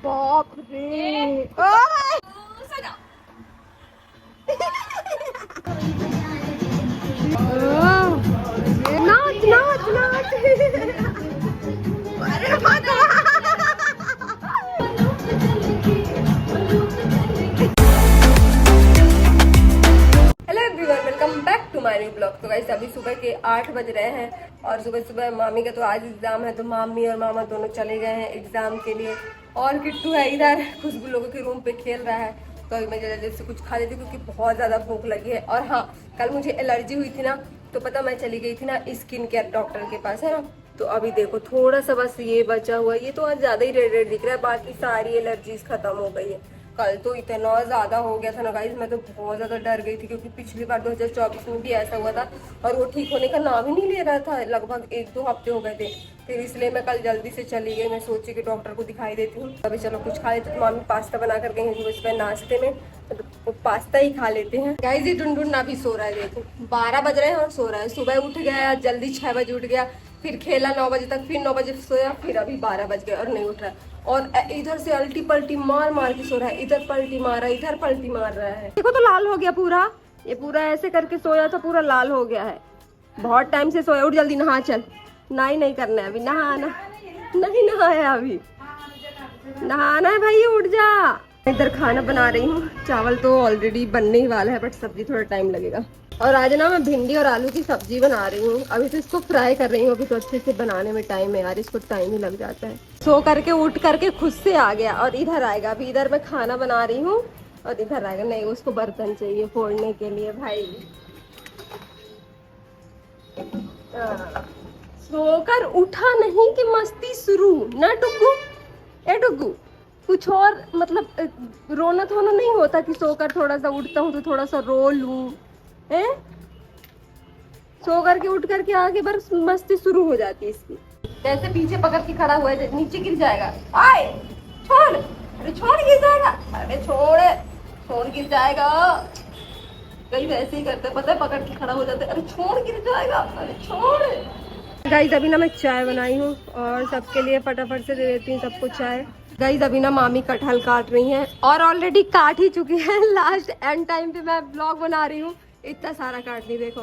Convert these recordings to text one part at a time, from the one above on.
बाप रे। नाच नाच नाच। अरे hello everyone, welcome back to my new blog. तो गाइस अभी सुबह के 8 बज रहे हैं और सुबह सुबह मामी का तो आज एग्जाम है, तो मामी और मामा दोनों चले गए हैं एग्जाम के लिए। और किट्टू है इधर खुशबू लोगों के रूम पे खेल रहा है। तो अभी मैं जल्दी से कुछ खा लेती हूँ क्योंकि बहुत ज़्यादा भूख लगी है। और हाँ, कल मुझे एलर्जी हुई थी ना, तो पता मैं चली गई थी ना स्किन केयर डॉक्टर के पास, है ना। तो अभी देखो थोड़ा सा बस ये बचा हुआ है, ये तो आज ज़्यादा ही रेड रेड दिख रहा है, बाकी सारी एलर्जीज खत्म हो गई है। कल तो इतना ज़्यादा हो गया था ना गाइस, मैं तो बहुत ज़्यादा डर गई थी क्योंकि पिछली बार 2024 में भी ऐसा हुआ था और वो ठीक होने का नाम ही नहीं ले रहा था। लगभग 1-2 हफ्ते हो गए थे, फिर इसलिए मैं कल जल्दी से चली गई। मैं सोची कि डॉक्टर को दिखाई देती हूँ, अभी चलो कुछ खा लेते। तो मामी पास्ता बना कर गई हैं सुबह सुबह नाश्ते में, तो वो पास्ता ही खा लेते हैं। गाइस ये टुनटुन ना भी सो रहा है, देखो 12 बज रहे हैं और सो रहा है। सुबह उठ गया जल्दी 6 बजे उठ गया, फिर खेला 9 बजे तक, फिर 9 बजे सोया, फिर अभी 12 बज गए और नहीं उठ रहा है। और इधर से अल्टी पल्टी मार मार के सो रहा है, इधर पल्टी मार रहा है, इधर पल्टी मार रहा है। देखो तो लाल हो गया पूरा, ये पूरा ऐसे करके सोया था, पूरा लाल हो गया है। बहुत टाइम से सोया। उठ जल्दी नहा चल। नहीं करना है अभी, नहाना नहीं, नहाया अभी, नहाना है भाई, उठ जा। इधर खाना बना रही हूँ, चावल तो ऑलरेडी बनने ही वाला है बट सब्जी थोड़ा टाइम लगेगा। और आज ना मैं भिंडी और आलू की सब्जी बना रही हूँ, अभी तो इसको फ्राई कर रही हूँ। अभी तो अच्छे से बनाने में टाइम है यार, इसको टाइम ही लग जाता है। सो करके उठ करके खुद से आ गया और इधर आएगा। अभी इधर मैं खाना बना रही हूँ और इधर आएगा। नहीं, उसको बर्तन चाहिए फोड़ने के लिए भाई। सोकर उठा नहीं कि मस्ती शुरू ना टुक्कू। ए टुक्कू, कुछ और मतलब रोना धोना नहीं होता कि सोकर थोड़ा सा उठता हूँ तो थोड़ा सा रो लूं, है? सो करके उठ करके आगे बस मस्ती शुरू हो जाती है इसकी। जैसे पीछे पकड़ के खड़ा हुआ है, नीचे गिर जाएगा। आए छोड़, अरे छोड़ गिर जाएगा, अरे छोड़ गिर जाएगा। कई वैसे ही करते, पता है, पकड़ के खड़ा हो जाते, अरे छोड़ गिर जाएगा, अरे छोड़। गाइस अभी ना मैं चाय बनाई हूँ और सबके लिए फटाफट से दे देती हूँ सबको चाय। गाइस अभी ना मामी कटहल काट रही हैं और ऑलरेडी काट ही चुकी है। लास्ट एंड टाइम पे मैं ब्लॉग बना रही हूँ, इतना सारा काट ली देखो।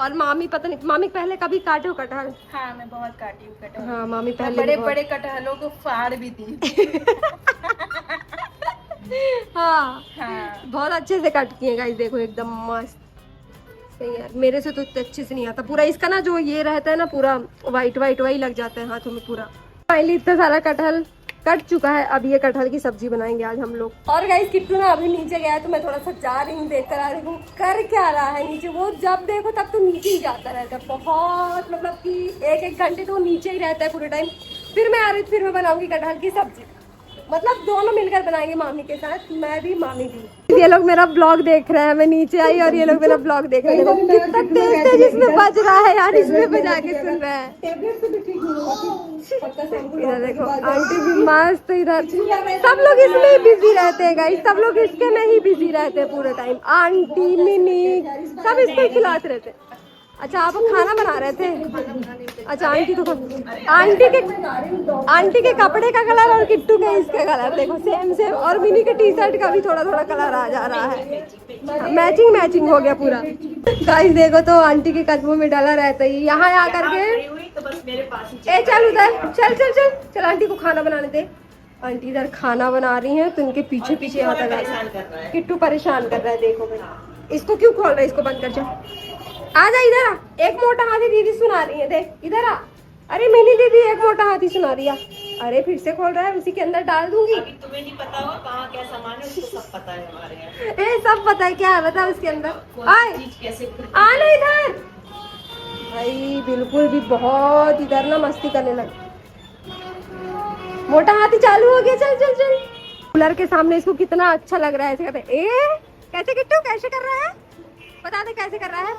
और मामी पता नहीं, मामी पहले कभी काटे हो कटहल? हाँ, मैं बहुत काटी हूँ कटहल। हाँ मामी पहले बड़े बड़े कटहलों को फाड़ भी दी। हाँ हाँ, बहुत अच्छे से कट किए गाइस, देखो एकदम मस्त। सही यार, मेरे से तो इतने अच्छे से नहीं आता। पूरा इसका ना जो ये रहता है ना, पूरा वाइट वही लग जाता है हाथों में पूरा। फाइनली इतना सारा कटहल कट चुका है। अब ये कटहल की सब्जी बनाएंगे आज हम लोग। और गाइस किट्टू ना अभी नीचे गया है, तो मैं थोड़ा सा जा रही हूँ, देख कर आ रही हूँ कर क्या रहा है नीचे। वो जब देखो तब तो नीचे ही जाता रहता है, बहुत मतलब कि 1-1 घंटे तो वो नीचे ही रहता है पूरे टाइम। फिर मैं आ रही, फिर मैं बनाऊंगी कटहल की सब्जी। मतलब दोनों मिलकर बनाएंगे मामी के साथ, मैं भी मामी भी। ये लोग मेरा ब्लॉग देख रहे हैं, मैं नीचे आई और ये लोग मेरा ब्लॉग देख रहे हैं। कितना तेज तेज इसमें बज रहा है यार, इसमें बजा के सुन रहे हैं। इधर देखो आंटी भी मस्त, इधर सब लोग इसमें बिजी रहते हैं गाइस, सब लोग इसके में ही बिजी रहते हैं पूरे टाइम। आंटी मिनी सब इसको खिलाते रहते हैं। अच्छा आप खाना बना रहे थे? अच्छा आंटी तो आंटी के कपड़े का कलर और किट्टू के इसका कलर देखो सेम। और मिनी के टी शर्ट का भी थोड़ा थोड़ा कलर आ जा रहा है, मैचिंग हो गया पूरा। गाइस देखो तो आंटी के कदमों में डाला रहता है यहाँ आ करके। तो बस मेरे पास ही ए चल उधर, चल आंटी को खाना बनाने दे। आंटी इधर खाना बना रही है तो इनके पीछे पीछे आता है। किट्टू परेशान कर रहा है, देखो भाई इसको क्यों खोल रहा है, इसको बंद कर। जा आ जा इधर आ, एक मोटा हाथी दीदी सुना रही है, देख इधर आ। अरे मिनी दीदी एक मोटा हाथी सुना रही है। अरे फिर से खोल रहा है, उसी के अंदर डाल दूंगी। अभी तुम्हें नहीं पता होगा कहाँ क्या सामान है, उसको सब पता है हमारे यहाँ। ए सब पता है, क्या है बता उसके अंदर। आए चीज कैसे आना इधर भाई, बिल्कुल भी बहुत इधर ना मस्ती करने लगे। मोटा हाथी चालू हो गया, चल। कूलर के सामने इसको कितना अच्छा लग रहा है, ऐसे कहते ए कैसे किट्टू कैसे कर रहा है, बता दे कैसे कर रहा है।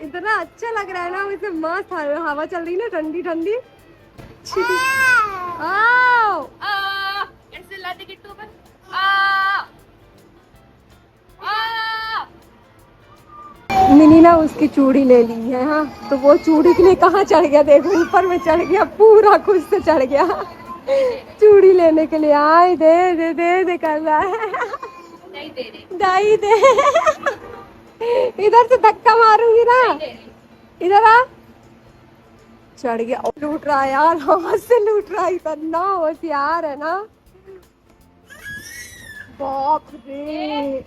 इतना अच्छा लग रहा है ना, उसे मस्त हवा चल रही ना, ठंडी ठंडी। आओ ऐसे लाते किट्टू पर। मिनी ना उसकी चूड़ी ले ली है। हाँ तो वो चूड़ी के लिए कहाँ चढ़ गया, देखो ऊपर में चढ़ गया, पूरा खुद से चढ़ गया। चूड़ी लेने के लिए आए, दे कर रहा है। दाई दे। इधर से धक्का मारूंगी ना, इधर आ। चढ़ गया, लूट रहा है यार, हाथ से लूट रहा है, इतना होशियार है ना। बाप रे,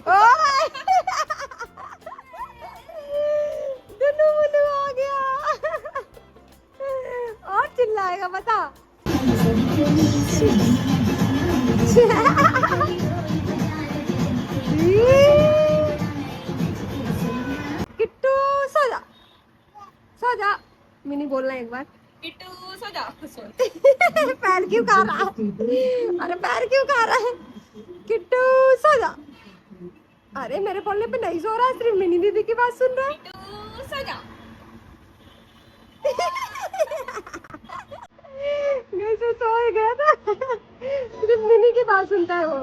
दुनू मुनू आ गया। और चिल्लाएगा बता। किट्टू सो जा, सो जा। मिनी बोलना एक बार, किट्टू सो जा। पैर क्यों खा रहा है? अरे पैर क्यों खा रहा है? किट्टू सो जा। अरे मेरे बोलने पे नहीं सो रहा, सिर्फ मिनी दीदी की बात सुन रहा है। किट्टू सो जा। वैसे सो ही गया था, सिर्फ मिनी की बात सुनता है वो।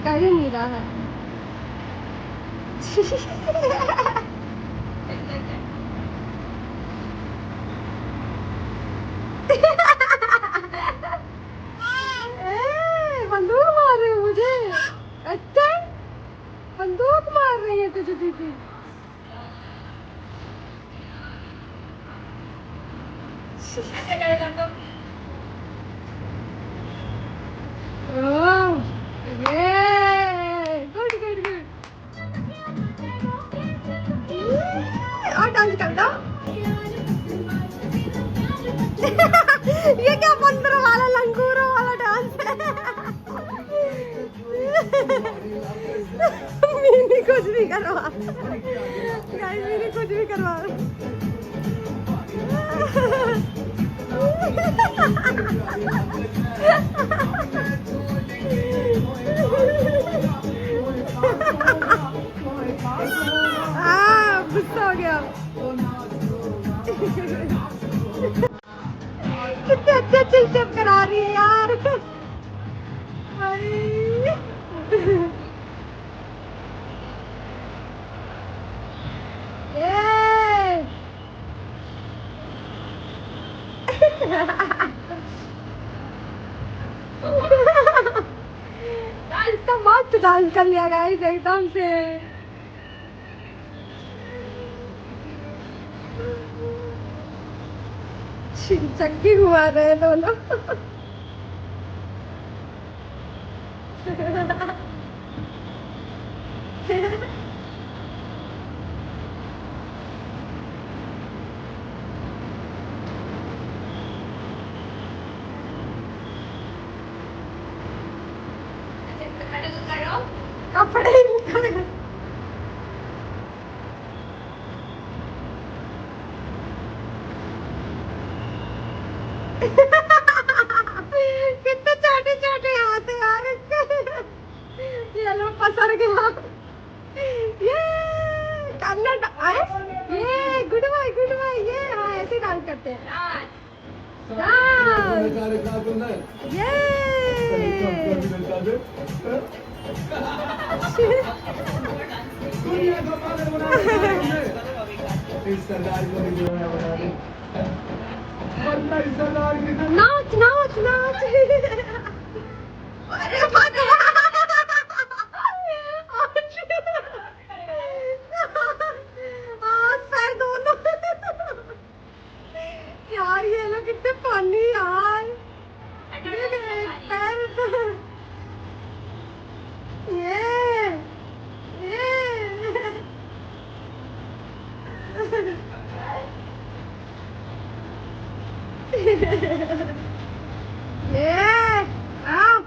कर ही नहीं रहा है। बंदूक मार रही है मुझे। अच्छा, बंदूक मार रही है तुझे दीदी। Good good good. और डांस कर दो। ये क्या बंदरों वाला, लंगूरों वाला डांस है। मिनी कुछ भी करवा, गाइस मिनी कुछ भी करवा। गुस्सा हो गया। कितने अच्छे अच्छे स्टेप करा रही है यार। डांस तो मस्त डांस कर लिया गाइस एकदम से। चक्की घुमा रहे हैं दोनों। कपड़े कितने छोटे छोटे हाथ है यार इसके। ये लो पसर गया। ये कन्नड़ आए, ये गुड बाय ये। हाँ ऐसे डांस करते हैं। ये नाच नाच नाच। अरे हाथ पैर दोनों। यार ये लोग कितने फनी यार। पैर ये आओ।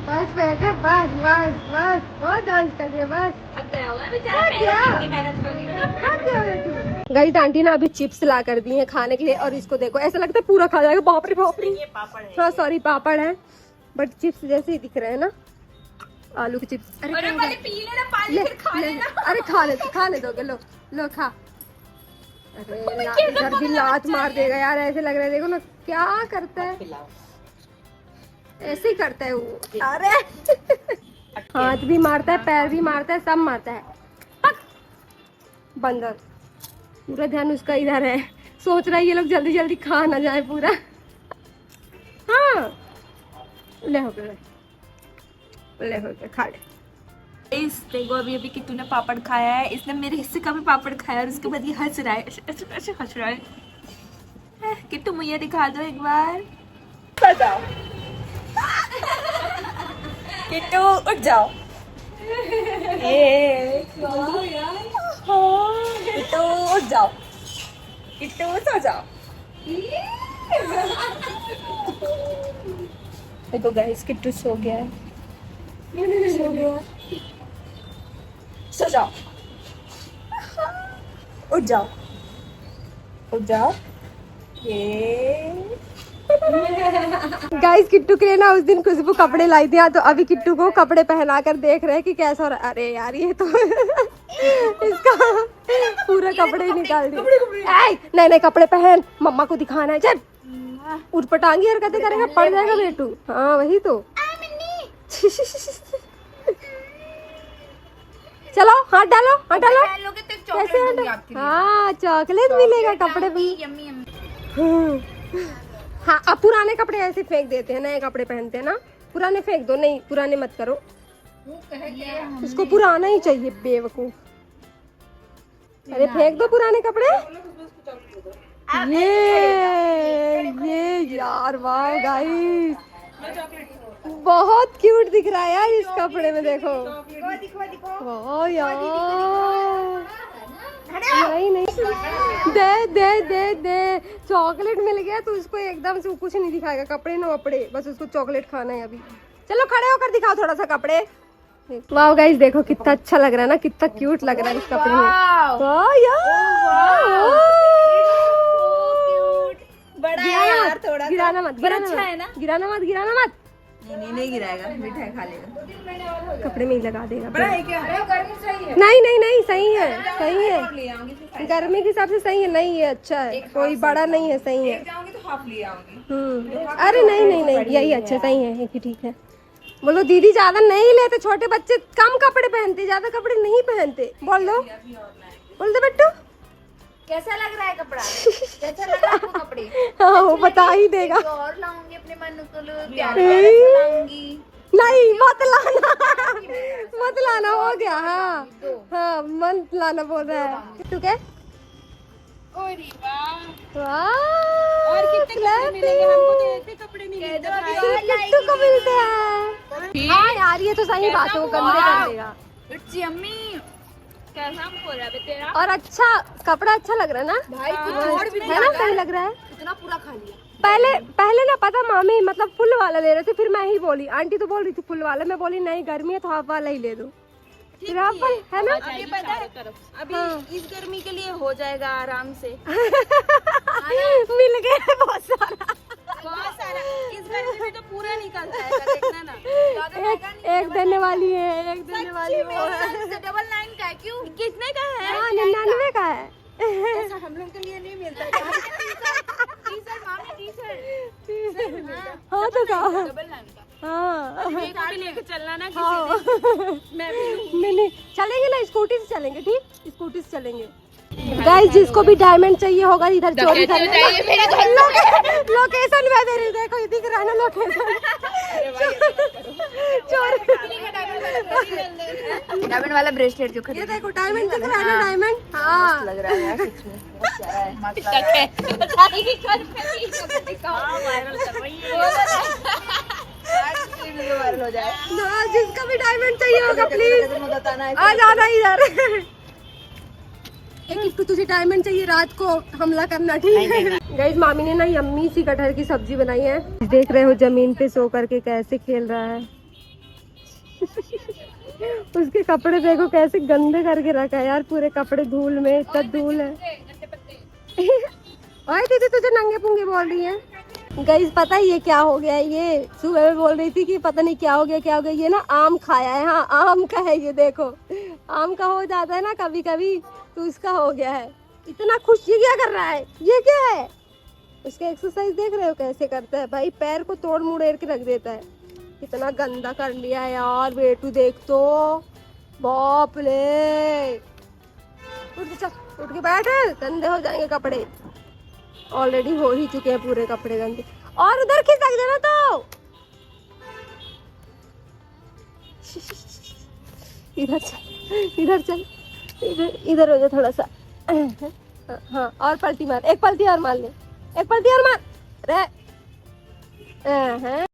बस बेटे बस बस बस, बहुत डांस कर रही है बस। गई आंटी ने अभी चिप्स ला कर दी है खाने के लिए, और इसको देखो ऐसा लगता है पूरा खा जाएगा। बाप रे बाप रे। ये पापड़ है। हाँ सॉरी पापड़ है, बट चिप्स जैसे ही दिख रहे हैं ना, आलू के चिप्स। अरे पी लेना पानी, फिर खा लेना। अरे खा ले दोगे, लो लो खा। अरे इधर भी लात मार देगा यार, ऐसे लग रहा है। देखो ना क्या करता है, ऐसे ही करता है वो। अरे हाथ भी मारता है, पैर भी मारता है, सब मारता है। बंदर, पूरा ध्यान उसका इधर है, सोच रहा है ये लोग जल्दी जल्दी खा ना जाए पूरा। हाँ ले हो गया, ले हो गया, खा ले। इस देखो अभी अभी किट्टू ने पापड़ खाया है, इसने मेरे हिस्से का भी पापड़ खाया और उसके बाद ये हंस रहा है, ऐसे हंस रहा है। किट्टू मुझे दिखा दो एक बार, बताओ किट्टू उठ जाओ, ये किट्टू उठ जाओ, किट्टू सो जाओ। देखो गाइस किट्टू सो गया है, सो गया, सो जाओ, उठ जाओ, उठ जाओ। ये गाइस किट्टू के लिए ना उस दिन खुशबू कपड़े लाई थी, तो अभी किट्टू को कपड़े पहना कर देख रहे हैं कि कैसा हो रहा है। अरे यार ये तो इसका पूरा कपड़े ही निकाल दिए। नहीं नहीं कपड़े पहन, मम्मा को दिखाना है। चल उठपटांगी हरकतें करेगा, पड़ जाएगा बेटू। हाँ वही तो। चलो हाथ डालो, हाथ डालो। कैसे हाथ डालो? हाँ चॉकलेट मिलेगा कपड़े पे। हाँ अब पुराने कपड़े ऐसे फेंक देते हैं, नए कपड़े पहनते हैं ना, पुराने फेंक दो। नहीं पुराने मत करो, उसको पुराना ही चाहिए बेवकूफ। अरे फेंक दो पुराने कपड़े। ये यार वाह गाइस, बहुत क्यूट दिख रहा है यार इस कपड़े में, देखो वाह यार। नहीं नहीं दे दे दे दे, चॉकलेट मिल गया तो उसको एकदम से कुछ नहीं दिखाएगा, कपड़े न वपड़े, बस उसको चॉकलेट खाना है अभी। चलो खड़े होकर दिखाओ थोड़ा सा कपड़े। वाह गाइस देखो कितना अच्छा लग रहा है ना, कितना क्यूट लग रहा है इस कपड़े में। वाह यार बड़ा है यार, थोड़ा गिराना मत, गिराना अच्छा है मत, ना? गिराना मत, गिराना मत। नहीं गिराएगा, मिठाई खा लेगा। कपड़े में ही लगा देगा। बड़ा है क्या? नहीं नहीं नहीं सही है, सही है, गर्मी के हिसाब से सही है। नहीं ये अच्छा है, कोई बड़ा नहीं है, सही है। तो हाफ ले आऊंगी। अरे नहीं नहीं नहीं यही अच्छा, सही है, एक ही ठीक है। बोलो दीदी ज्यादा नहीं लेते, छोटे बच्चे कम कपड़े पहनते, ज्यादा कपड़े नहीं पहनते। बोल दो बेटू कैसा लग रहा है कपड़ा? कैसा लग रहा है आपको कपड़े? हाँ वो बता ही देगा। और लाऊंगी अपने मन को, प्यारे लाऊंगी। नहीं मत लाना, मत लाना, हो गया। हाँ हाँ मत लाना बोल रहा है तू। क्या और कितने कपड़े मिलेंगे हमको? तो ऐसे कपड़े मिलेंगे किट्टू को मिलते हैं। हाँ यार ये तो सही बात है, वो गंदे कर देगा। अम्मी कैसा हो रहा है तेरा? और अच्छा कपड़ा अच्छा लग रहा है ना भाई कुछ और भी है ना, सही लग रहा है। इतना पूरा खा लिया। पहले ना पता मामी मतलब फुल वाला ले रहे थे, फिर मैं ही बोली, आंटी तो बोल रही थी फुल वाला, मैं बोली नहीं गर्मी है तो हाफ वाला ही ले दो। फिर हाफ वाला है ना, ये पता है अभी इस गर्मी के लिए हो जाएगा आराम से। मिल गया बहुत सारा, बहुत सारा। इस गर्मी में तो पूरा निकल जाएगा, देखना ना। एक देने वाली है, एक देने वाली वो है। 999 का है, क्यों? कितने का है? हाँ 99 का है। ऐसा हम लोग के लिए नहीं मिलता है। टी-शर्ट मामी, टी-शर्ट। हाँ तो का 999 का। हाँ मेरे को भी लेके चलना ना हाँ मैं भी नहीं चलेंगे ना, स्कूटी से चलेंगे। ठीक स्कूटी से चलेंगे। गाइस जिसको भी डायमंड चाहिए होगा इधर चोरी कर लोकेशन में दे रही, देखो ये दिख रहा है ना लोकेशन। चोरी डायमंड वाला ब्रेसलेट जो ये देखो डायमंड दिख रहा है ना, डायमंड। हाँ लग रहा है यार सच में, बहुत प्यारा है, वायरल हो जाए। जिसका भी डायमंड चाहिए होगा प्लीज बताना है। आ जाना इधर। किट्टू तुझे डायमंड चाहिए रात को हमला करना, ठीक है। गाइस मामी ने ना यम्मी सी कटहल की सब्जी बनाई है, देख रहे हो जमीन पे सो करके कैसे खेल रहा है। उसके कपड़े देखो कैसे गंदे करके रखा है यार, पूरे कपड़े धूल में, इतना धूल है। ओए दीदी तुझे नंगे पुंगे बोल रही है। गाइस पता है ये क्या हो गया है, ये सुबह में बोल रही थी कि पता नहीं क्या हो गया क्या हो गया। ये ना आम खाया है, हाँ आम का है ये, देखो आम का हो जाता है ना कभी कभी, तो उसका हो गया है। इतना खुश ये क्या कर रहा है, ये क्या है? उसका एक्सरसाइज देख रहे हो कैसे करता है भाई, पैर को तोड़ मुड़ेड़ के रख देता है। कितना गंदा कर लिया है यार बेटू, देख तो बाप रे। उठ के चल, उठ के बैठ, गंदे हो जाएंगे कपड़े। ऑलरेडी हो ही चुके हैं पूरे कपड़े गंदे। और उधर खिसक जाना तो। इधर चल, इधर चल, इधर हो जा थोड़ा सा। हाँ, और पलटी मार, एक पलटी और मार ले, एक पलटी और मार। रे हाँ,